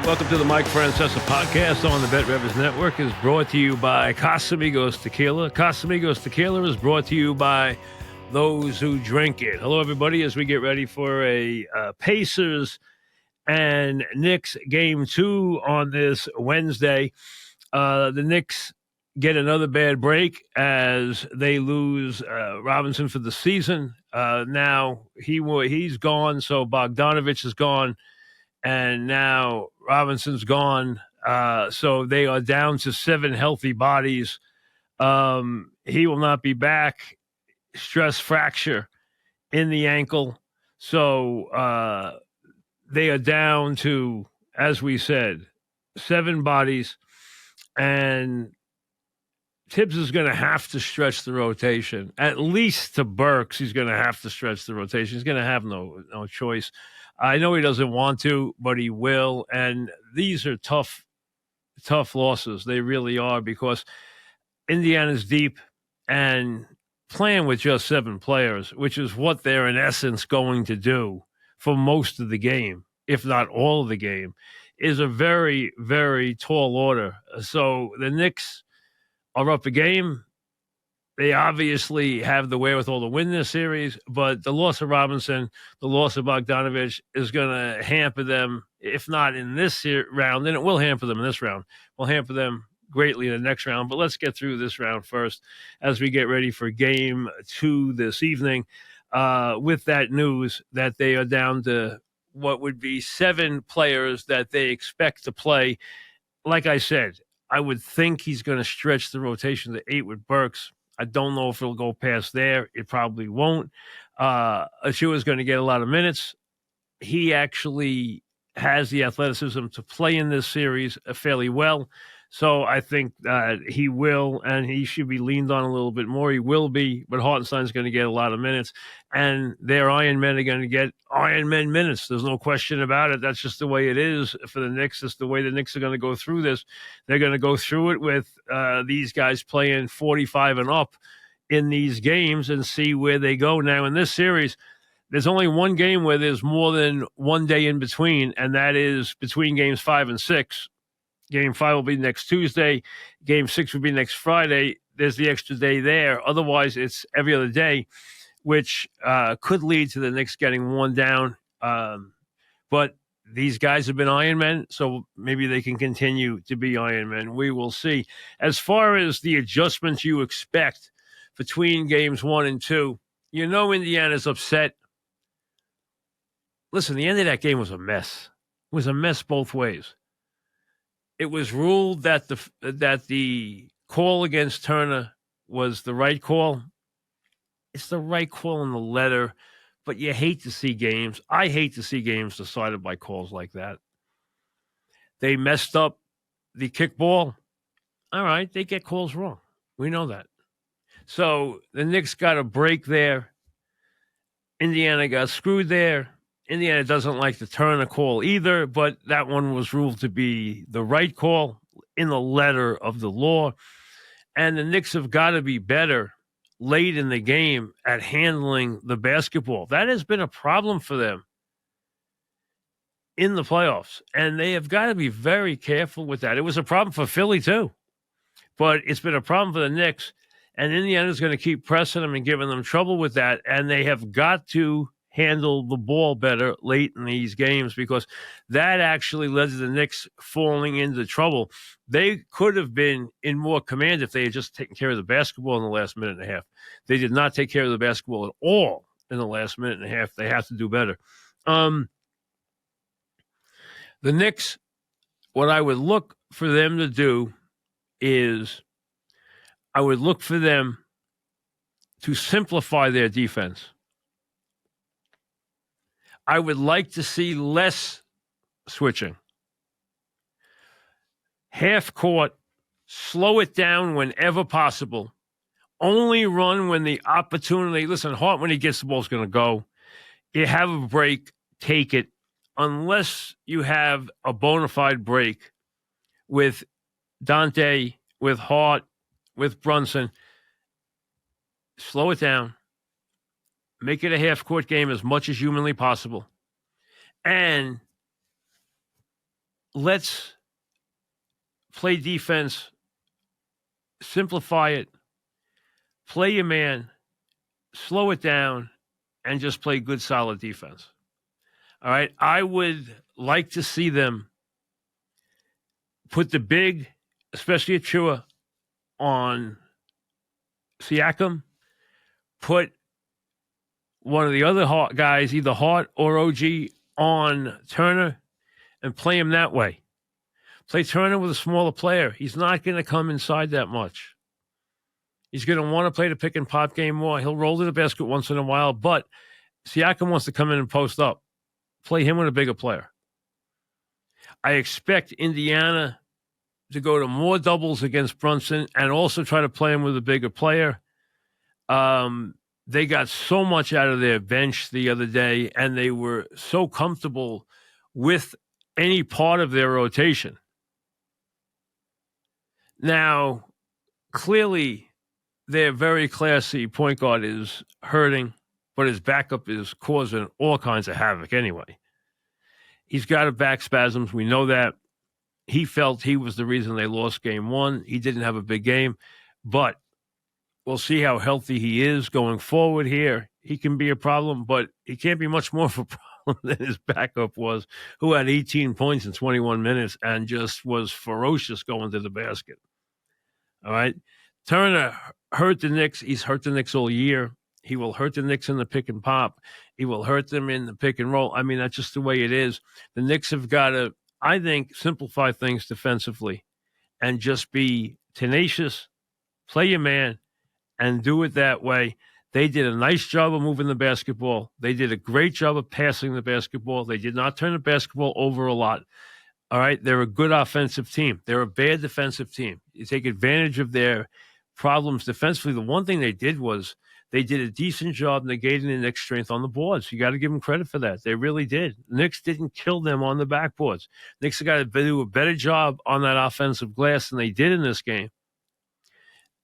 Welcome to the Mike Francesa Podcast on the BetRivers Network. Is brought to you by Casamigos Tequila. Casamigos Tequila is brought to you by those who drink it. Hello, everybody, as we get ready for a Pacers and Knicks Game 2 on this Wednesday. The Knicks get another bad break as they lose Robinson for the season. Now he's gone, so Bogdanovich is gone. And now Robinson's gone. So they are down to 7 healthy bodies. He will not be back. Stress fracture in the ankle. So they are down to, as we said, 7 bodies. And Tibbs is going to have to stretch the rotation. At least to Burks, he's going to have to stretch the rotation. He's going to have no choice. I know he doesn't want to, but he will. And these are tough losses. They really are, because Indiana's deep, and playing with just 7 players, which is what they're in essence going to do for most of the game, if not all of the game, is a very, very tall order. So the Knicks are up a game. They obviously have the wherewithal to win this series, but the loss of Robinson, the loss of Bogdanovich is going to hamper them, if not in this round, then it will hamper them in this round. Will hamper them greatly in the next round. But let's get through this round first as we get ready for Game 2 this evening, with that news that they are down to what would be 7 players that they expect to play. Like I said, I would think he's going to stretch the rotation to 8 with Burks. I don't know if it'll go past there. It probably won't. Achua is going to get a lot of minutes. He actually has the athleticism to play in this series fairly well. So I think that he will, and he should be leaned on a little bit more. He will be, but Hartenstein's going to get a lot of minutes. And their Iron Men are going to get Iron Men minutes. There's no question about it. That's just the way it is for the Knicks. It's the way the Knicks are going to go through this. They're going to go through it with these guys playing 45 and up in these games and see where they go. Now, in this series, there's only one game where there's more than one day in between, and that is between games 5 and 6. Game 5 will be next Tuesday. Game 6 will be next Friday. There's the extra day there. Otherwise, it's every other day, which could lead to the Knicks getting worn down. But these guys have been Iron Men, so maybe they can continue to be Iron Men. We will see. As far as the adjustments you expect between games 1 and 2, you know Indiana's upset. Listen, the end of that game was a mess. It was a mess both ways. It was ruled that the call against Turner was the right call. It's the right call in the letter, but you hate to see games. I hate to see games decided by calls like that. They messed up the kickball. All right, they get calls wrong. We know that. So the Knicks got a break there. Indiana got screwed there. Indiana doesn't like the Turner call either, but that one was ruled to be the right call in the letter of the law. And the Knicks have got to be better late in the game at handling the basketball. That has been a problem for them in the playoffs, and they have got to be very careful with that. It was a problem for Philly too, but it's been a problem for the Knicks, and Indiana's going to keep pressing them and giving them trouble with that, and they have got to handle the ball better late in these games, because that actually led to the Knicks falling into trouble. They could have been in more command if they had just taken care of the basketball in the last minute and a half. They did not take care of the basketball at all in the last minute and a half. They have to do better. The Knicks, what I would look for them to do is I would look for them to simplify their defense. I would like to see less switching. Half court, slow it down whenever possible. Only run when the opportunity. Listen, Hart, when he gets the ball, is going to go. You have a break, take it. Unless you have a bona fide break with Dante, with Hart, with Brunson, slow it down. Make it a half-court game as much as humanly possible. And let's play defense, simplify it, play your man, slow it down, and just play good, solid defense. All right. I would like to see them put the big, especially Achua, on Siakam, put one of the other guys, either Hart or OG, on Turner and play him that way. Play Turner with a smaller player. He's not going to come inside that much. He's going to want to play the pick and pop game more. He'll roll to the basket once in a while, but Siakam wants to come in and post up. Play him with a bigger player. I expect Indiana to go to more doubles against Brunson and also try to play him with a bigger player. They got so much out of their bench the other day, and they were so comfortable with any part of their rotation. Now, clearly, their very classy point guard is hurting, but his backup is causing all kinds of havoc anyway. He's got a back spasms. We know that. He felt he was the reason they lost game one. He didn't have a big game, but we'll see how healthy he is going forward here. He can be a problem, but he can't be much more of a problem than his backup was, who had 18 points in 21 minutes and just was ferocious going to the basket. All right. Turner hurt the Knicks. He's hurt the Knicks all year. He will hurt the Knicks in the pick and pop. He will hurt them in the pick and roll. I mean, that's just the way it is. The Knicks have got to, I think, simplify things defensively and just be tenacious, play your man, and do it that way. They did a nice job of moving the basketball. They did a great job of passing the basketball. They did not turn the basketball over a lot. All right, they're a good offensive team. They're a bad defensive team. You take advantage of their problems defensively. The one thing they did was they did a decent job negating the Knicks' strength on the boards. You got to give them credit for that. They really did. The Knicks didn't kill them on the backboards. Knicks have got to do a better job on that offensive glass than they did in this game.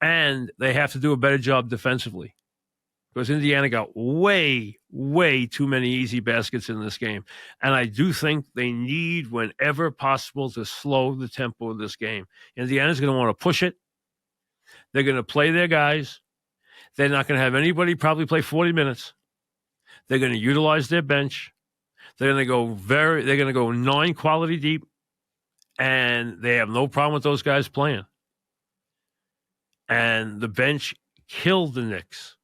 And they have to do a better job defensively because Indiana got way, way too many easy baskets in this game. And I do think they need, whenever possible, to slow the tempo of this game. Indiana's going to want to push it. They're going to play their guys. They're not going to have anybody probably play 40 minutes. They're going to utilize their bench. They're going to go 9 quality deep, and they have no problem with those guys playing. And the bench killed the Knicks,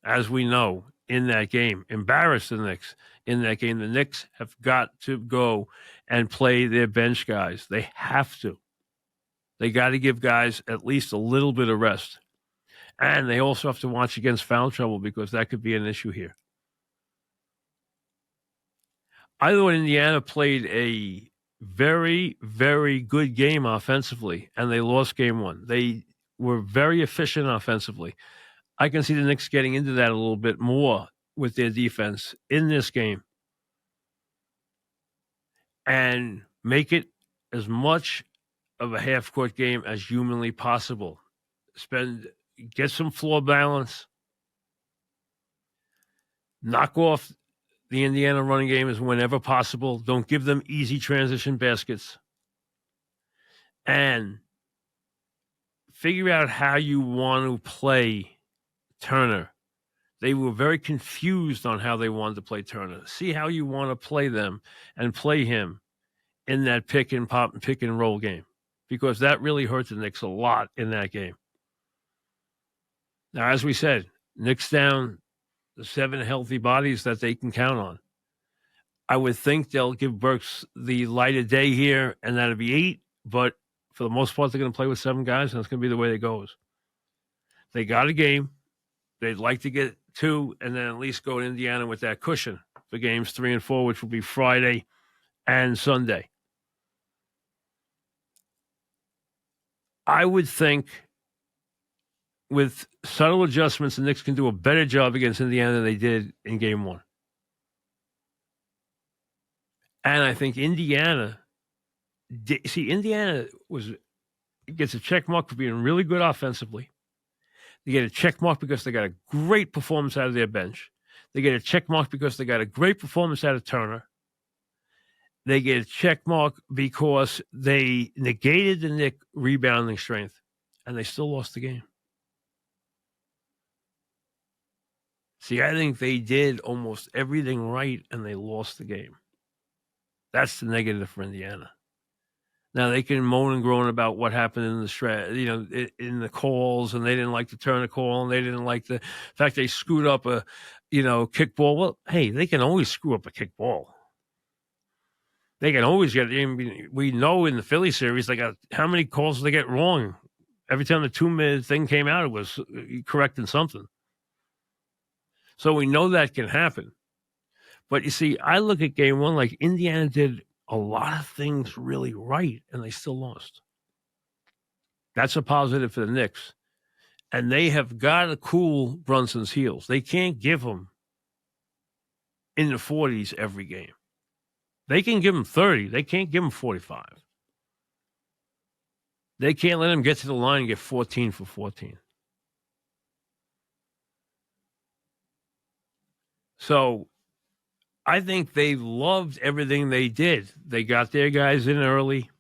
as we know, in that game. Embarrassed the Knicks in that game. The Knicks have got to go and play their bench guys. They have to. They got to give guys at least a little bit of rest. And they also have to watch against foul trouble because that could be an issue here. I thought Indiana played a very, very good game offensively, and they lost game one. They were very efficient offensively. I can see the Knicks getting into that a little bit more with their defense in this game and make it as much of a half-court game as humanly possible. Get some floor balance. Knock off the Indiana running game as whenever possible. Don't give them easy transition baskets. And figure out how you want to play Turner. They were very confused on how they wanted to play Turner. See how you want to play them and play him in that pick and pop and pick and roll game, because that really hurt the Knicks a lot in that game. Now, as we said, Knicks down the 7 healthy bodies that they can count on. I would think they'll give Burks the light of day here, and that'll be 8, but for the most part, they're going to play with 7 guys, and it's going to be the way it goes. They got a game. They'd like to get 2 and then at least go to Indiana with that cushion for games 3 and 4, which will be Friday and Sunday. I would think with subtle adjustments, the Knicks can do a better job against Indiana than they did in game 1. And I think Indiana gets a check mark for being really good offensively. They get a check mark because they got a great performance out of their bench. They get a check mark because they got a great performance out of Turner. they get a check mark because they negated the Knicks' rebounding strength, and they still lost the game. See, I think they did almost everything right, and they lost the game. That's the negative for Indiana. Now, they can moan and groan about what happened in the in the calls, and they didn't like to turn a call, and they didn't like the fact they screwed up a, kickball. Well, hey, they can always screw up a kickball. They can always get. We know in the Philly series, they got how many calls did they get wrong? Every time the 2-minute thing came out, it was correcting something. So we know that can happen. But you see, I look at game one like Indiana did a lot of things really right, and they still lost. That's a positive for the Knicks. And they have got to cool Brunson's heels. They can't give him in the 40s every game. They can give him 30. They can't give him 45. They can't let him get to the line and get 14 for 14. So I think they loved everything they did. They got their guys in early.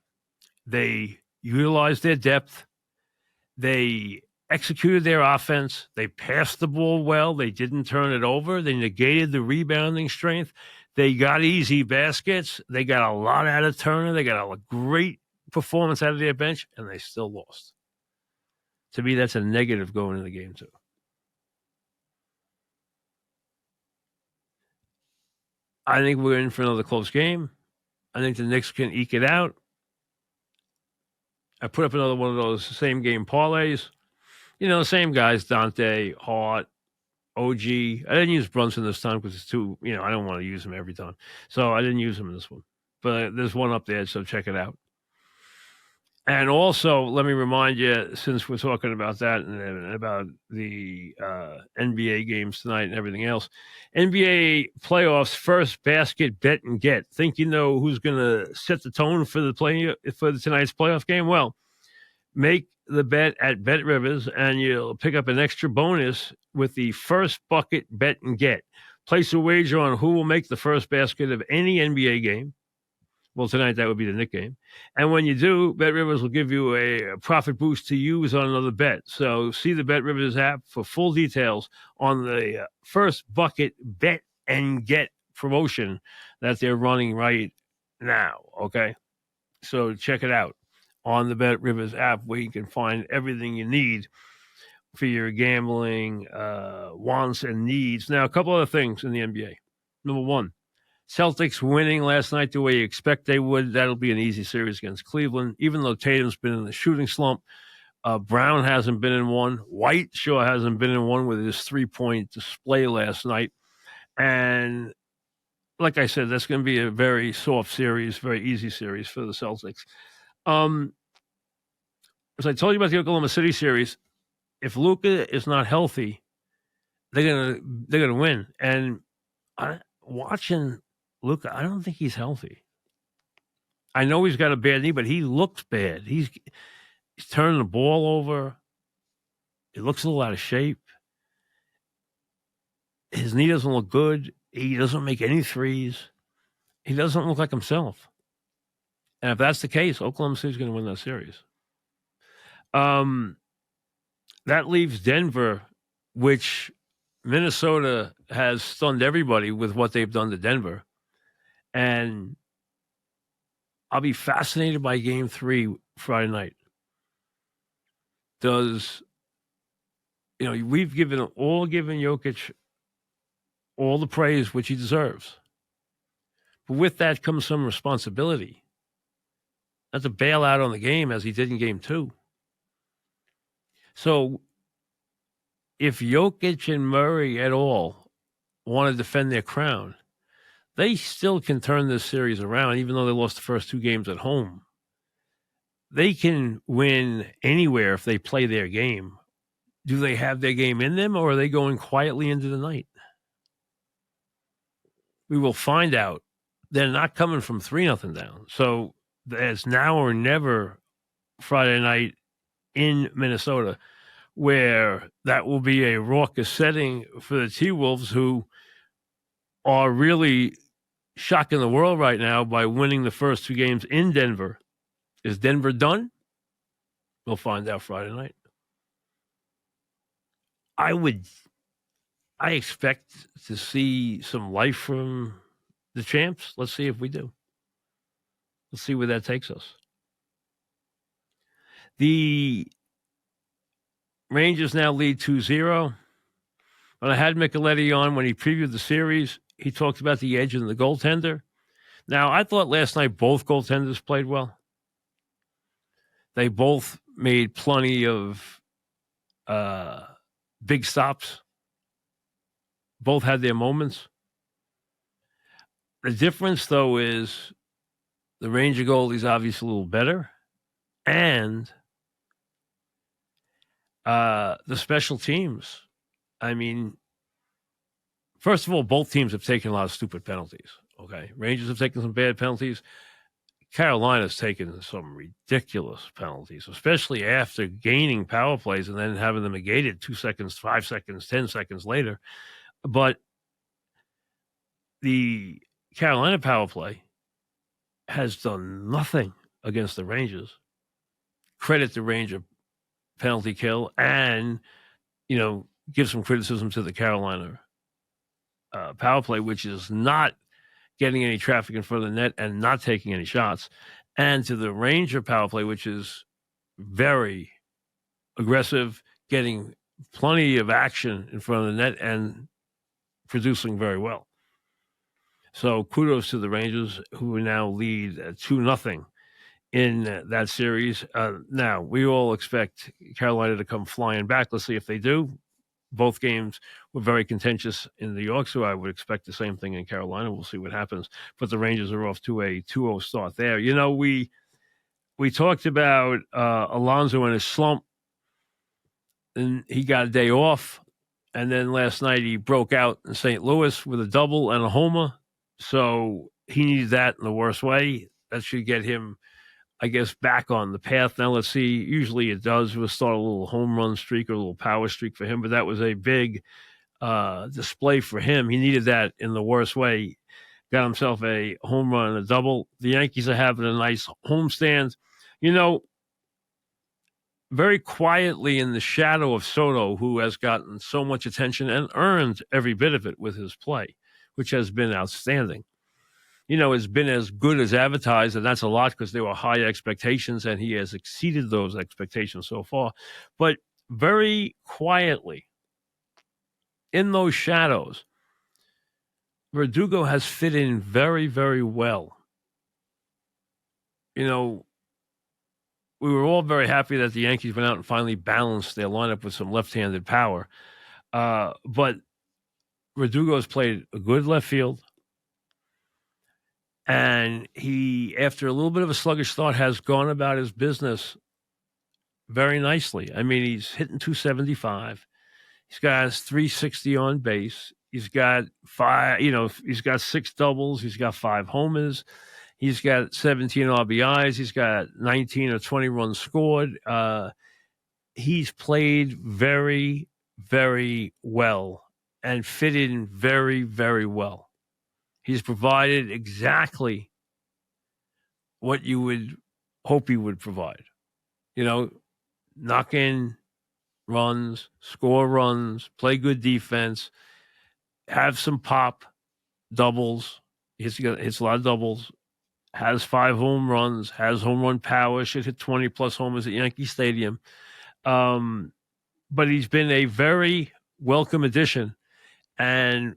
They utilized their depth. They executed their offense. They passed the ball well. They didn't turn it over. They negated the rebounding strength. They got easy baskets. They got a lot out of Turner. They got a great performance out of their bench, and they still lost. To me, that's a negative going into the game, too. I think we're in for another close game. I think the Knicks can eke it out. I put up another one of those same game parlays. The same guys, Dante, Hart, OG. I didn't use Brunson this time because it's too, I don't want to use him every time. So I didn't use him in this one. But there's one up there, so check it out. And also, let me remind you, since we're talking about that and about the NBA games tonight and everything else, NBA playoffs first basket bet and get. Think you know who's going to set the tone for tonight's playoff game? Well, make the bet at BetRivers, and you'll pick up an extra bonus with the first bucket bet and get. Place a wager on who will make the first basket of any NBA game. Well, tonight that would be the Knicks game. And when you do, BetRivers will give you a profit boost to use on another bet. So see the BetRivers app for full details on the first bucket bet and get promotion that they're running right now, okay? So check it out on the BetRivers app where you can find everything you need for your gambling wants and needs. Now, a couple other things in the NBA. Number one, Celtics winning last night the way you expect they would. That'll be an easy series against Cleveland. Even though Tatum's been in the shooting slump, Brown hasn't been in one. White sure hasn't been in one with his 3-point display last night. And like I said, that's going to be a very soft series, very easy series for the Celtics. As I told you about the Oklahoma City series, if Luka is not healthy, they're gonna win. And watching Luka, I don't think he's healthy. I know he's got a bad knee, but he looks bad. He's turning the ball over. He looks a little out of shape. His knee doesn't look good. He doesn't make any threes. He doesn't look like himself. And if that's the case, Oklahoma City's going to win that series. That leaves Denver, which Minnesota has stunned everybody with what they've done to Denver. And I'll be fascinated by Game 3 Friday night. We've given Jokic all the praise which he deserves. But with that comes some responsibility. Not to bail out on the game as he did in Game 2. So if Jokic and Murray at all want to defend their crown, they still can turn this series around, even though they lost the first 2 games at home. They can win anywhere if they play their game. Do they have their game in them, or are they going quietly into the night? We will find out. They're not coming from 3-0 down. So there's now or never Friday night in Minnesota, where that will be a raucous setting for the T-Wolves, who are really shocking the world right now by winning the first 2 games in Denver. Is Denver done? We'll find out Friday night. I expect to see some life from the champs. Let's see if we do. Let's see where that takes us. The Rangers now lead 2-0. When I had Micheletti on when he previewed the series, he talked about the edge and the goaltender. Now, I thought last night both goaltenders played well. They both made plenty of big stops. Both had their moments. The difference, though, is the Ranger goalie's obviously a little better. And the special teams. I mean, first of all, both teams have taken a lot of stupid penalties. Okay. Rangers have taken some bad penalties. Carolina's taken some ridiculous penalties, especially after gaining power plays and then having them negated 2 seconds, 5 seconds, 10 seconds later. But the Carolina power play has done nothing against the Rangers. Credit the Ranger penalty kill and, give some criticism to the Carolina power play, which is not getting any traffic in front of the net and not taking any shots, and to the Ranger power play, which is very aggressive, getting plenty of action in front of the net and producing very well. So kudos to the Rangers, who now lead 2-0 in that series. Now, we all expect Carolina to come flying back. Let's see if they do. Both games were very contentious in New York, so I would expect the same thing in Carolina. We'll see what happens. But the Rangers are off to a 2-0 start there. We talked about Alonso and his slump, and he got a day off. And then last night he broke out in St. Louis with a double and a homer. So he needed that in the worst way. That should get him, I guess, back on the path. Now let's see. Usually it does. We'll start a little home run streak or a little power streak for him, but that was a big display for him. He needed that in the worst way. Got himself a home run and a double. The Yankees are having a nice homestand. Very quietly in the shadow of Soto, who has gotten so much attention and earned every bit of it with his play, which has been outstanding. Has been as good as advertised, and that's a lot because there were high expectations, and he has exceeded those expectations so far. But very quietly, in those shadows, Verdugo has fit in very, very well. We were all very happy that the Yankees went out and finally balanced their lineup with some left-handed power. But Verdugo has played a good left field. And he, after a little bit of a sluggish start, has gone about his business very nicely. I mean, he's hitting .275. He's got 360 on base. He's got he's got 6 doubles. He's got 5 homers. He's got 17 RBIs. He's got 19 or 20 runs scored. He's played very, very well and fit in very, very well. He's provided exactly what you would hope he would provide. Knock in runs, score runs, play good defense, have some pop, doubles. Hits a lot of doubles. Has 5 home runs, has home run power, should hit 20-plus homers at Yankee Stadium. But he's been a very welcome addition and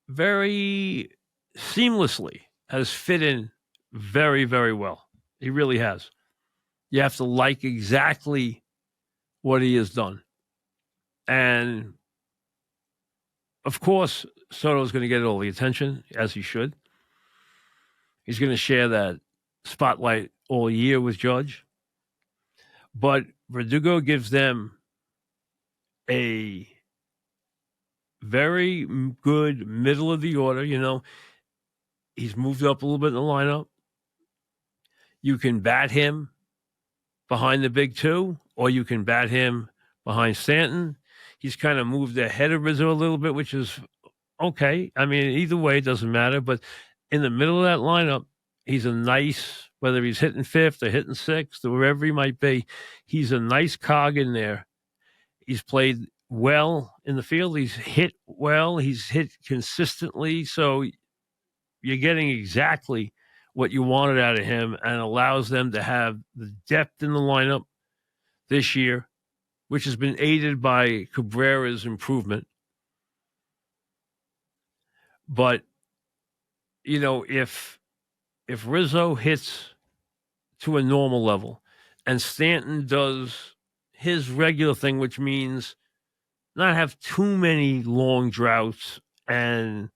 very seamlessly has fit in very, very well. He really has. You have to like exactly what he has done. And, of course, Soto's going to get all the attention, as he should. He's going to share that spotlight all year with Judge. But Verdugo gives them a very good middle of the order. He's moved up a little bit in the lineup. You can bat him behind the big 2, or you can bat him behind Stanton. He's kind of moved ahead of Rizzo a little bit, which is okay. I mean, either way, it doesn't matter. But in the middle of that lineup, he's a nice, whether he's hitting fifth or hitting sixth or wherever he might be, he's a nice cog in there. He's played well in the field. He's hit well. He's hit consistently. So you're getting exactly what you wanted out of him and allows them to have the depth in the lineup this year, which has been aided by Cabrera's improvement. But, you know, if Rizzo hits to a normal level and Stanton does his regular thing, which means not have too many long droughts and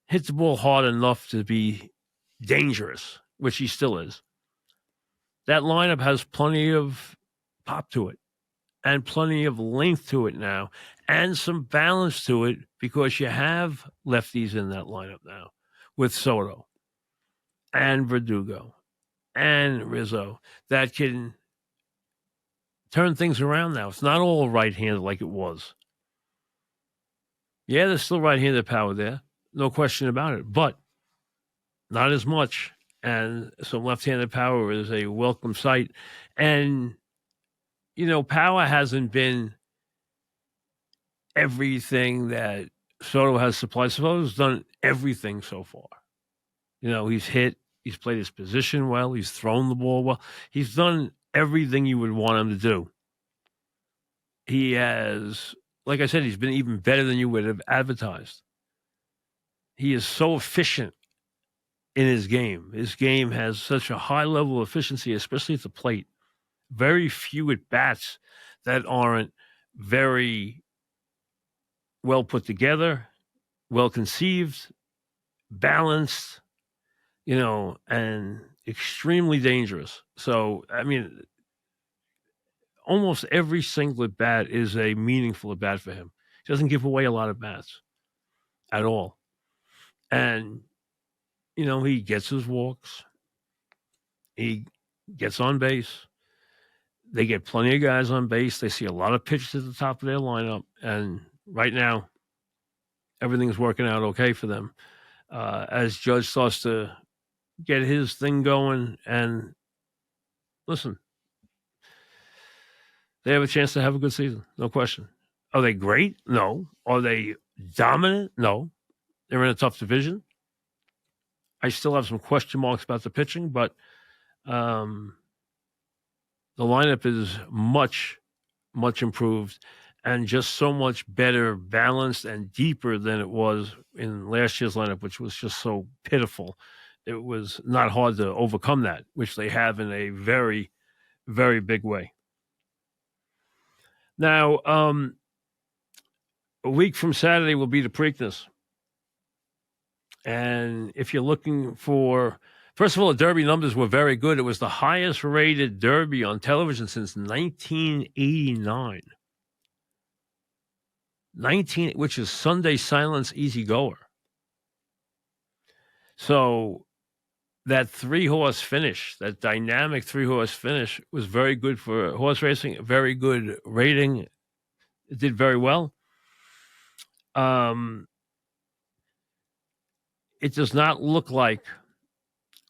hit the ball hard enough to be dangerous, which he still is, that lineup has plenty of pop to it and plenty of length to it now and some balance to it because you have lefties in that lineup now with Soto and Verdugo and Rizzo that can turn things around now. It's not all right-handed like it was. Yeah, there's still right-handed power there. No question about it, but not as much. And some left-handed power is a welcome sight. And, you know, power hasn't been everything that Soto has supplied. Soto's done everything so far. You know, he's hit, he's played his position well, he's thrown the ball well. He's done everything you would want him to do. He has, like I said, he's been even better than you would have advertised. He is so efficient in his game. His game has such a high level of efficiency, especially at the plate. Very few at bats that aren't very well put together, well conceived, balanced, you know, and extremely dangerous. So, I mean, almost every single at bat is a meaningful at bat for him. He doesn't give away a lot of bats at all. And, you know, he gets his walks, he gets on base. They get plenty of guys on base. They see a lot of pitches at the top of their lineup. And right now, everything's working out okay for them. As Judge starts to get his thing going, and listen, they have a chance to have a good season, no question. Are they great? No. Are they dominant? No. They're in a tough division. I still have some question marks about the pitching, but the lineup is much, much improved and just so much better balanced and deeper than it was in last year's lineup, which was just so pitiful. It was not hard to overcome that, which they have in a very, very big way. Now, a week from Saturday will be the Preakness. And if you're looking for, first of all, the Derby numbers were very good. It was the highest rated Derby on television since 1989. Which is Sunday Silence Easy Goer. So that 3-horse finish, that dynamic 3-horse finish was very good for horse racing, very good rating. It did very well. It does not look like,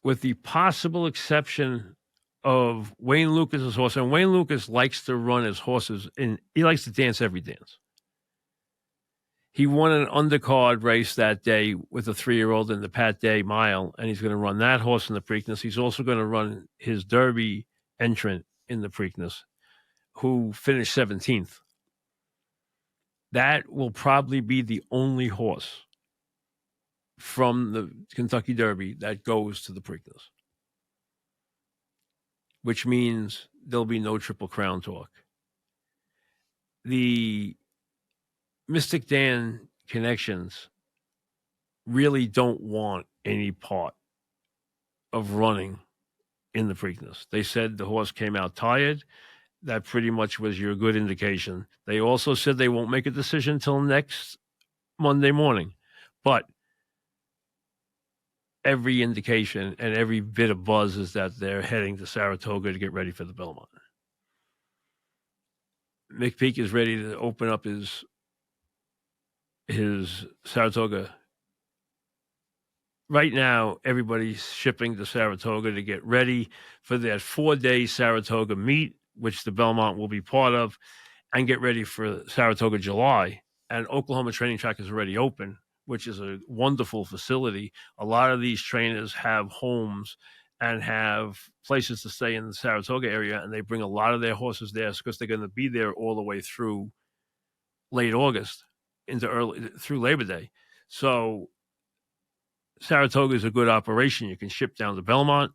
with the possible exception of Wayne Lucas's horse, and Wayne Lucas likes to run his horses, and he likes to dance every dance. He won an undercard race that day with a 3-year-old in the Pat Day Mile, and he's going to run that horse in the Preakness. He's also going to run his Derby entrant in the Preakness, who finished 17th. That will probably be the only horse from the Kentucky Derby that goes to the Preakness, which means there'll be no Triple Crown talk. The Mystic Dan connections really don't want any part of running in the Preakness. They said the horse came out tired. That pretty much was your good indication. They also said they won't make a decision until next Monday morning. But every indication and every bit of buzz is that they're heading to Saratoga to get ready for the Belmont. McPeak is ready to open up his his Saratoga. Right now, everybody's shipping to Saratoga to get ready for that 4-day Saratoga meet, which the Belmont will be part of, and get ready for Saratoga July. And Oklahoma Training Track is already open, which is a wonderful facility. A lot of these trainers have homes and have places to stay in the Saratoga area, and they bring a lot of their horses there because they're going to be there all the way through late August through Labor Day. So Saratoga is a good operation. You can ship down to Belmont,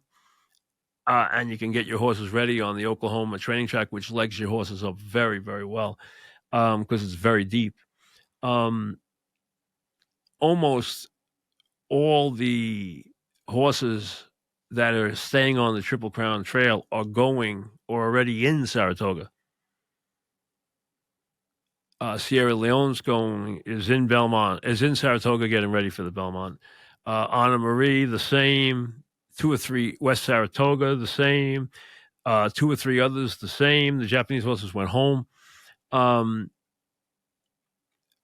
and you can get your horses ready on the Oklahoma Training Track, which legs your horses up very, very well because it's very deep. Almost all the horses that are staying on the Triple Crown Trail are going or already in Saratoga. Sierra Leone's is in Saratoga getting ready for the Belmont. Anna Marie, the same. 2 or 3 West Saratoga, the same. 2 or 3 others, the same. The Japanese horses went home.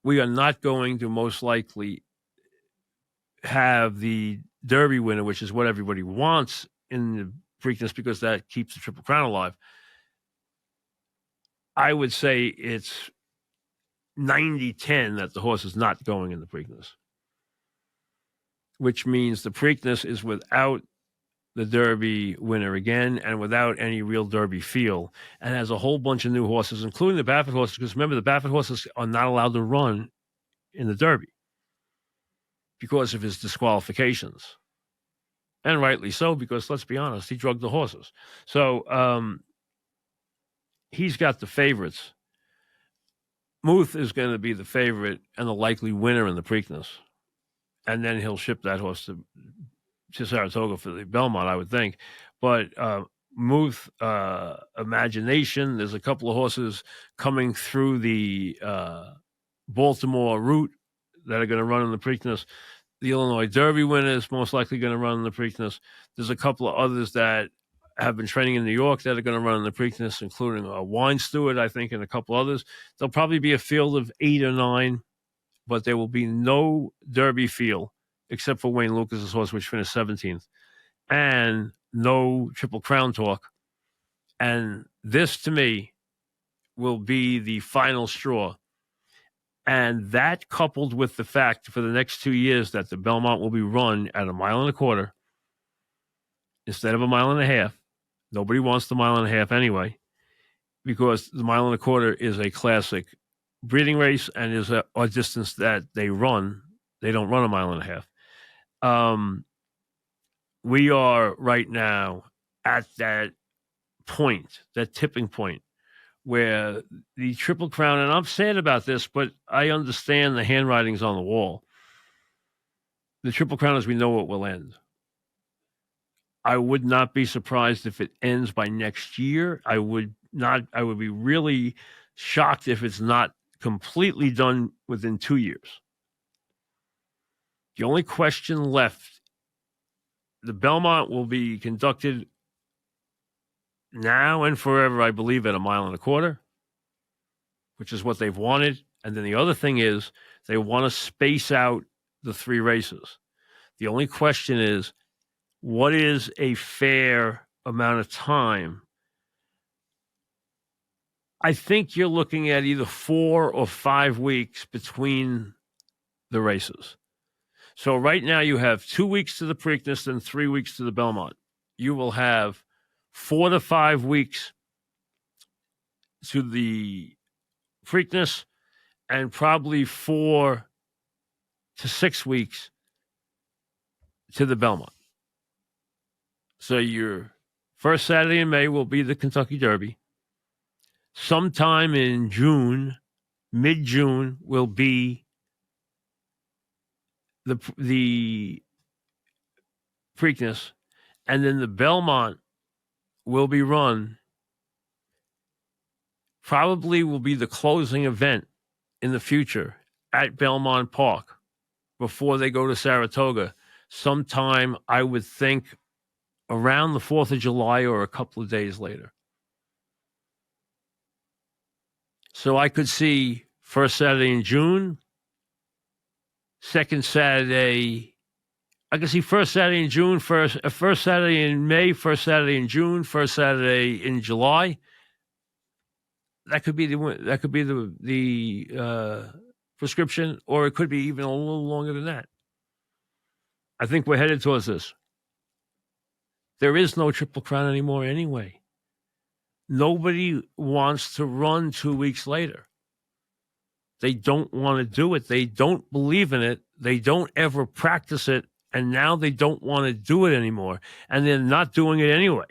We are not going to most likely have the Derby winner, which is what everybody wants in the Preakness because that keeps the Triple Crown alive. I would say it's 90-10 that the horse is not going in the Preakness, which means the Preakness is without the Derby winner again and without any real Derby feel, and has a whole bunch of new horses, including the Baffert horses, because remember, the Baffert horses are not allowed to run in the Derby because of his disqualifications. And rightly so, because let's be honest, he drugged the horses. So he's got the favorites. Muth is going to be the favorite and the likely winner in the Preakness. And then he'll ship that horse to Saratoga for the Belmont, I would think. But Muth, Imagination, there's a couple of horses coming through the Baltimore route that are going to run in the Preakness. The Illinois Derby winner is most likely going to run in the Preakness. There's a couple of others that have been training in New York that are going to run in the Preakness, including Wine Stewart, I think, and a couple others. There'll probably be a field of 8 or 9, but there will be no Derby field except for Wayne Lucas's horse, which finished 17th, and no Triple Crown talk. And this, to me, will be the final straw. And that, coupled with the fact for the next 2 years that the Belmont will be run at 1.25 miles instead of 1.5 miles. Nobody wants the 1.5 miles anyway, because the 1.25 miles is a classic breeding race and is a distance that they run. They don't run 1.5 miles. We are right now at that point, that tipping point, where the Triple Crown, and I'm sad about this, but I understand the handwriting's on the wall. The Triple Crown, as we know it, will end. I would not be surprised if it ends by next year. I would be really shocked if it's not completely done within 2 years. The only question left, the Belmont will be conducted now and forever, I believe, at 1.25 miles, which is what they've wanted. And then the other thing is they want to space out the 3 races. The only question is, what is a fair amount of time? I think you're looking at either 4 or 5 weeks between the races. So right now you have 2 weeks to the Preakness and 3 weeks to the Belmont. You will have 4 to 5 weeks to the Preakness and probably 4 to 6 weeks to the Belmont. So your first Saturday in May will be the Kentucky Derby. Sometime in June, mid-June, will be the Preakness, and then the Belmont will be run, probably will be the closing event in the future at Belmont Park before they go to Saratoga. Sometime, I would think, around the 4th of July or a couple of days later. So I could see first Saturday in June, second Saturday. I can see first Saturday in June, first Saturday in May, first Saturday in June, first Saturday in July. That could be the prescription, or it could be even a little longer than that. I think we're headed towards this. There is no Triple Crown anymore anyway. Nobody wants to run 2 weeks later. They don't want to do it. They don't believe in it. They don't ever practice it. And now they don't want to do it anymore. And they're not doing it anyway.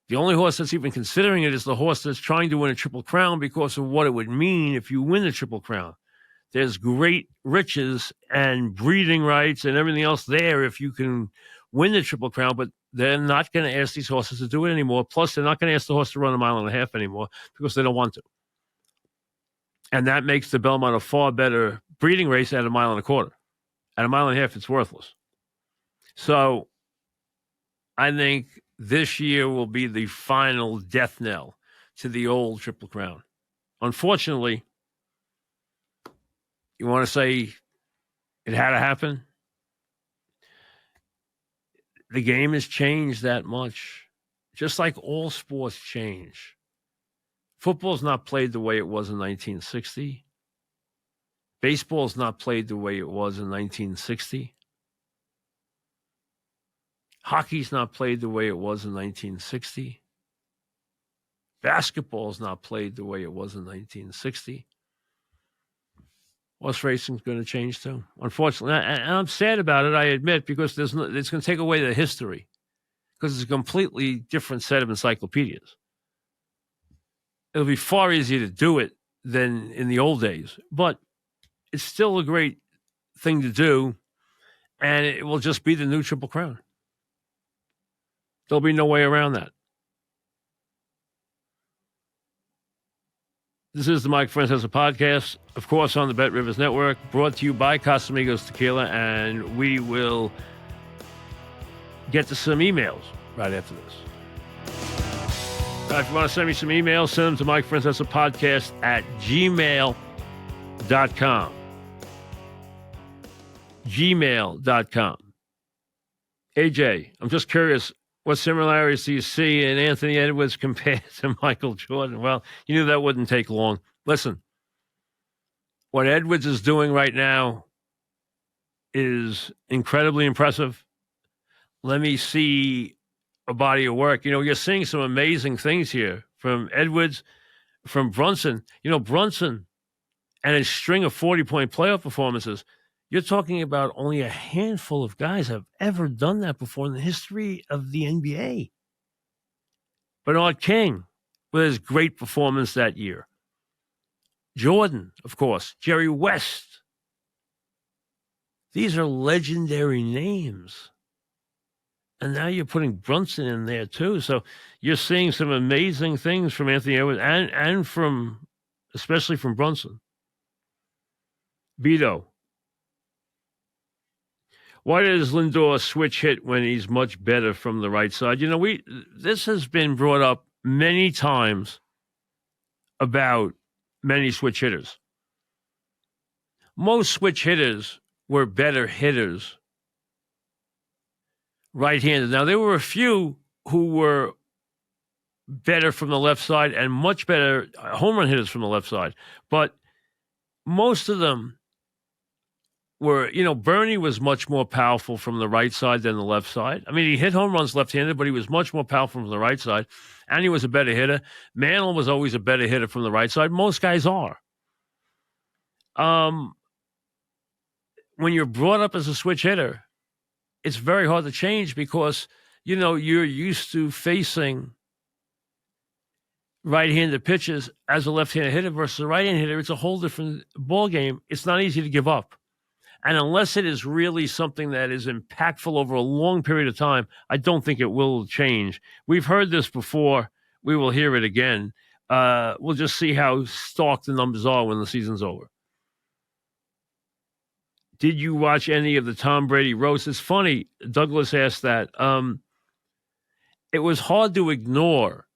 The only horse that's even considering it is the horse that's trying to win a Triple Crown because of what it would mean if you win the Triple Crown. There's great riches and breeding rights and everything else there if you can win the Triple Crown, but they're not going to ask these horses to do it anymore. Plus, they're not going to ask the horse to run a mile and a half anymore because they don't want to. And that makes the Belmont a far better breeding race at a mile and a quarter. At a mile and a half, it's worthless. So I think this year will be the final death knell to the old Triple Crown. Unfortunately, you want to say it had to happen? The game has changed that much, just like all sports change. Football's not played the way it was in 1960. Baseball's not played the way it was in 1960. Hockey's not played the way it was in 1960. Basketball's not played the way it was in 1960. Horse racing's going to change too, unfortunately. And I'm sad about it, I admit, because it's going to take away the history, because it's a completely different set of encyclopedias. It'll be far easier to do it than in the old days, but it's still a great thing to do, and it will just be the new Triple Crown. There'll be no way around that. This is the Mike Francesa Podcast, of course, on the BetRivers Network, brought to you by Casamigos Tequila, and we will get to some emails right after this. If you want to send me some emails, send them to Mike Francesa Podcast at gmail.com. Gmail.com. AJ, I'm just curious, what similarities do you see in Anthony Edwards compared to Michael Jordan? Well, you knew that wouldn't take long. Listen, what Edwards is doing right now is incredibly impressive. Let me see a body of work. You're seeing some amazing things here from Edwards, from Brunson. Brunson and his string of 40-point playoff performances, you're talking about only a handful of guys have ever done that before in the history of the NBA. Bernard King, with his great performance that year. Jordan, of course. Jerry West. These are legendary names. And now you're putting Brunson in there too. So you're seeing some amazing things from Anthony Edwards and from, especially from Brunson. Beto. Why does Lindor switch hit when he's much better from the right side? This has been brought up many times about many switch hitters. Most switch hitters were better hitters right-handed. Now, there were a few who were better from the left side and much better home run hitters from the left side. But most of them were, Bernie was much more powerful from the right side than the left side. I mean, he hit home runs left-handed, but he was much more powerful from the right side, and he was a better hitter. Mantle was always a better hitter from the right side. Most guys are. When you're brought up as a switch hitter, it's very hard to change because, you're used to facing right-handed pitches as a left-handed hitter versus a right-handed hitter. It's a whole different ball game. It's not easy to give up. And unless it is really something that is impactful over a long period of time, I don't think it will change. We've heard this before. We will hear it again. We'll just see how stark the numbers are when the season's over. Did you watch any of the Tom Brady roast? It's funny. Douglas asked that. It was hard to ignore.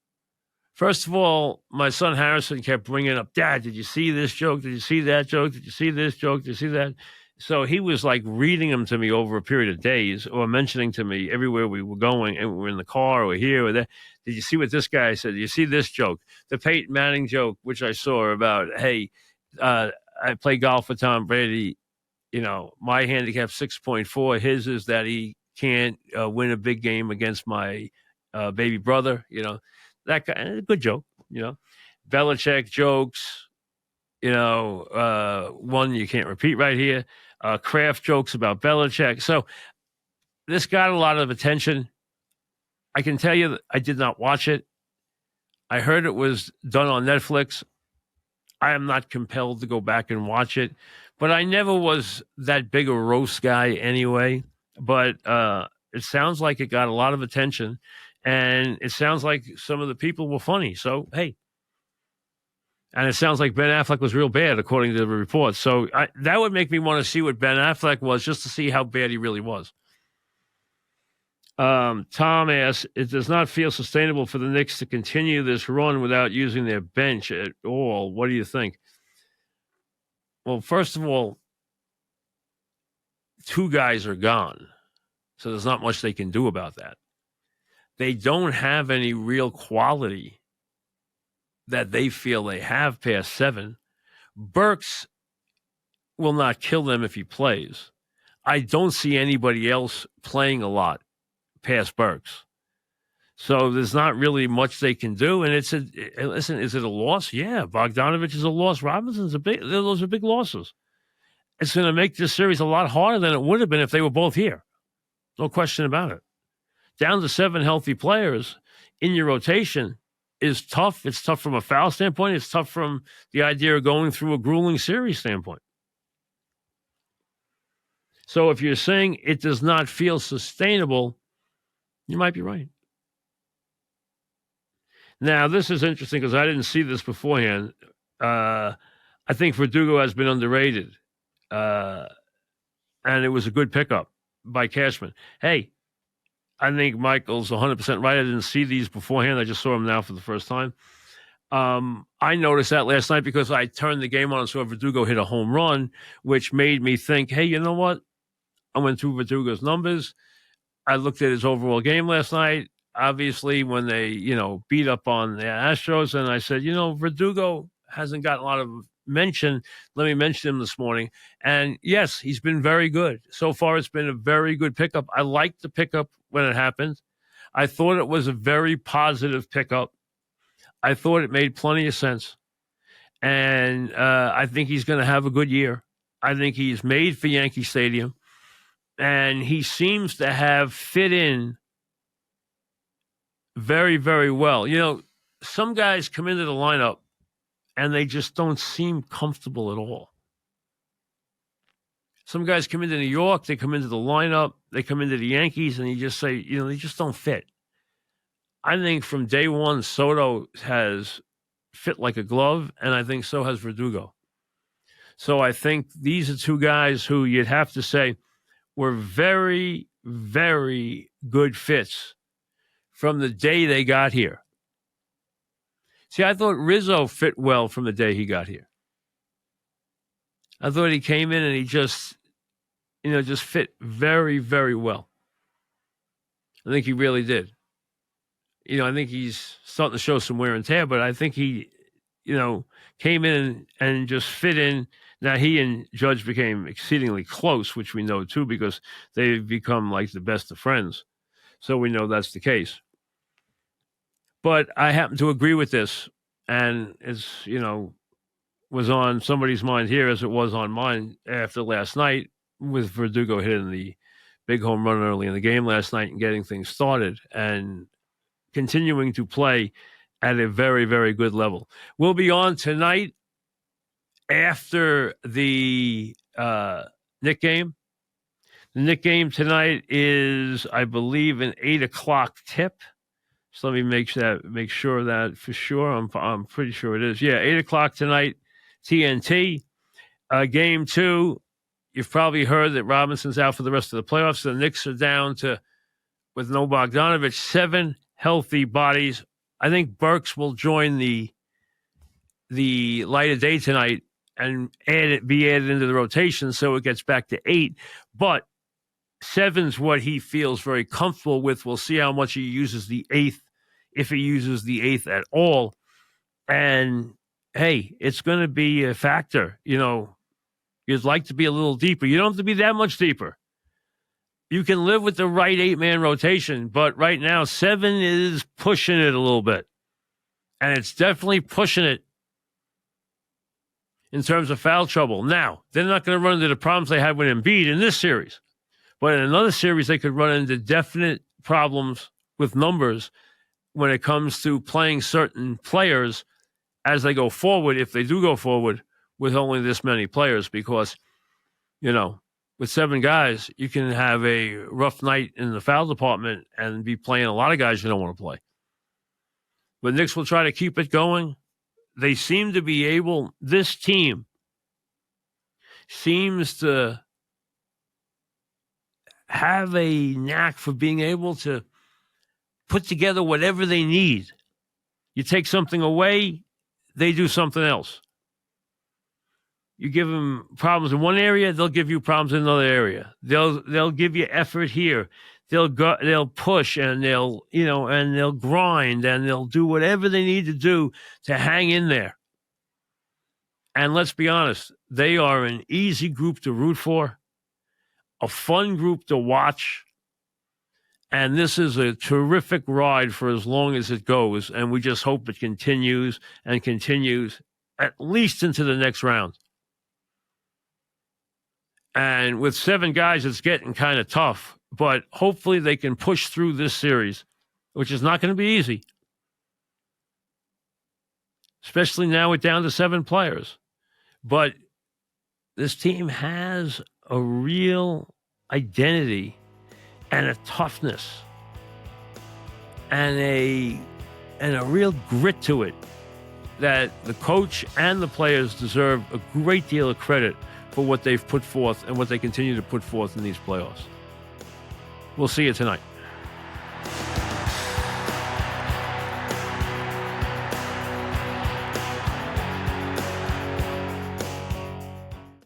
First of all, my son Harrison kept bringing up, Dad, did you see this joke? Did you see that joke? Did you see this joke? Did you see that? So he was like reading them to me over a period of days or mentioning to me everywhere we were going and we were in the car or here or there. Did you see what this guy said? Did you see this joke? The Peyton Manning joke, which I saw about, hey, I play golf with Tom Brady. My handicap 6.4. His is that he can't win a big game against my baby brother. That guy, good joke. Belichick jokes. One you can't repeat right here. Kraft jokes about Belichick. So this got a lot of attention. I can tell you that I did not watch it. I heard it was done on Netflix. I am not compelled to go back and watch it, but I never was that big a roast guy anyway. But it sounds like it got a lot of attention, and it sounds like some of the people were funny. So, hey. And it sounds like Ben Affleck was real bad, according to the reports. So that would make me want to see what Ben Affleck was, just to see how bad he really was. Tom asks, it does not feel sustainable for the Knicks to continue this run without using their bench at all. What do you think? Well, first of all, 2 guys are gone. So there's not much they can do about that. They don't have any real quality that they feel they have past 7. Burks will not kill them if he plays. I don't see anybody else playing a lot past Burks. So there's not really much they can do. And listen, is it a loss? Yeah, Bogdanovich is a loss. Robinson's those are big losses. It's going to make this series a lot harder than it would have been if they were both here. No question about it. Down to 7 healthy players in your rotation is tough. It's tough from a foul standpoint. It's tough from the idea of going through a grueling series standpoint. So if you're saying it does not feel sustainable, you might be right. Now, this is interesting because I didn't see this beforehand. I think Verdugo has been underrated. And it was a good pickup by Cashman. Hey, I think Michael's 100% right. I didn't see these beforehand. I just saw them now for the first time. I noticed that last night because I turned the game on and saw Verdugo hit a home run, which made me think, hey, you know what? I went through Verdugo's numbers. I looked at his overall game last night. Obviously, when they, beat up on the Astros, and I said, Verdugo hasn't gotten a lot of mention. Let me mention him this morning. And yes, he's been very good. So far, it's been a very good pickup. I liked the pickup when it happened. I thought it was a very positive pickup. I thought it made plenty of sense. And I think he's going to have a good year. I think he's made for Yankee Stadium. And he seems to have fit in very, very well. Some guys come into the lineup and they just don't seem comfortable at all. Some guys come into New York, they come into the lineup, they come into the Yankees, and you just say, they just don't fit. I think from day one, Soto has fit like a glove, and I think so has Verdugo. So I think these are 2 guys who you'd have to say were very, very good fits from the day they got here. See, I thought Rizzo fit well from the day he got here. I thought he came in and he just fit very, very well. I think he really did. I think he's starting to show some wear and tear, but I think he, came in and just fit in. Now, he and Judge became exceedingly close, which we know, too, because they've become like the best of friends. So we know that's the case. But I happen to agree with this, and it's, was on somebody's mind here as it was on mine after last night with Verdugo hitting the big home run early in the game last night and getting things started and continuing to play at a very, very good level. We'll be on tonight after the Knicks game. The Knicks game tonight is, I believe, an 8:00 tip. So let me make sure that for sure. I'm pretty sure it is. Yeah, 8:00 tonight, TNT. Game 2, you've probably heard that Robinson's out for the rest of the playoffs. So the Knicks are down to, with no Bogdanovich, 7 healthy bodies. I think Burks will join the light of day tonight and be added into the rotation so it gets back to 8. But 7's what he feels very comfortable with. We'll see how much he uses the 8th, if he uses the 8th at all. And, hey, it's going to be a factor. You'd like to be a little deeper. You don't have to be that much deeper. You can live with the right 8-man rotation, but right now 7 is pushing it a little bit. And it's definitely pushing it in terms of foul trouble. Now, they're not going to run into the problems they had with Embiid in this series. But in another series, they could run into definite problems with numbers when it comes to playing certain players as they go forward, if they do go forward with only this many players, because, with 7 guys, you can have a rough night in the foul department and be playing a lot of guys you don't want to play. But Knicks will try to keep it going. They seem to be able, this team seems to have a knack for being able to put together whatever they need. You take something away, they do something else. You give them problems in one area, they'll give you problems in another area. They'll give you effort here. They'll push and they'll grind and they'll do whatever they need to do to hang in there. And let's be honest, they are an easy group to root for, a fun group to watch. And this is a terrific ride for as long as it goes. And we just hope it continues and continues at least into the next round. And with 7 guys, it's getting kind of tough. But hopefully they can push through this series, which is not going to be easy. Especially now we're down to 7 players. But this team has a real identity and a toughness and a real grit to it that the coach and the players deserve a great deal of credit for what they've put forth and what they continue to put forth in these playoffs. We'll see you tonight.